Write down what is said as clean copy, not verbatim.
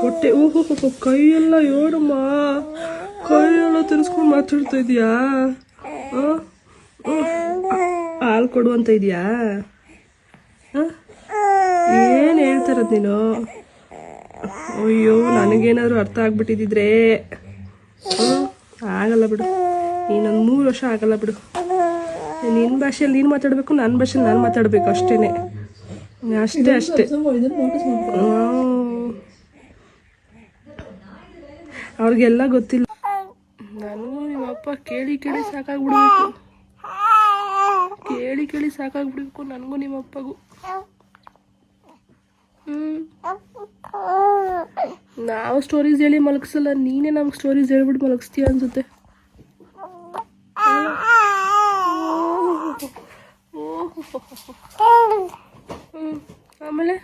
ಹೊಟ್ಟೆ ಓಹೋ ಕೈಯೆಲ್ಲ ಏನಮ್ಮ, ಕೈಯೆಲ್ಲ ತಿರ್ಸ್ಕೊಂಡು ಮಾತಾಡ್ತಾ ಇದೀಯಾ? ಹಾಲು ಕೊಡು ಅಂತ ಇದೆಯಾ? ಏನು ಹೇಳ್ತಾರದು ನೀನು? ಅಯ್ಯೋ, ನನಗೇನಾದ್ರು ಅರ್ಥ ಆಗ್ಬಿಟ್ಟಿದ್ರೆ ಆಗಲ್ಲ ಬಿಡು, ಇನ್ನೊಂದು 3 ವರ್ಷ ಆಗಲ್ಲ ಬಿಡು. ನಿನ್ನ ಭಾಷೆಯಲ್ಲಿ ನೀನು ಮಾತಾಡಬೇಕು, ನನ್ನ ಭಾಷೆಯಲ್ಲಿ ನಾನು ಮಾತಾಡಬೇಕು, ಅಷ್ಟೇ ಅಷ್ಟೇ. ಅವ್ರಿಗೆಲ್ಲ ಗೊತ್ತಿಲ್ಲ. ನನಗೂ ನಿಮ್ಮಪ್ಪ ಕೇಳಿ ಸಾಕಾಗ್ಬಿಡ್ಬೇಕು, ಕೇಳಿ ಸಾಕಾಗ್ಬಿಡ್ಬೇಕು ನನಗೂ ನಿಮ್ಮಪ್ಪಗೂ. ನಾವು ಸ್ಟೋರೀಸ್ ಹೇಳಿ ಮಲಗಿಸಲ್ಲ, ನೀನೇ ನಮ್ಗೆ ಸ್ಟೋರೀಸ್ ಹೇಳ್ಬಿಟ್ಟು ಮಲಗಿಸ್ತೀಯ ಅನ್ಸುತ್ತೆ. ಆಮೇಲೆ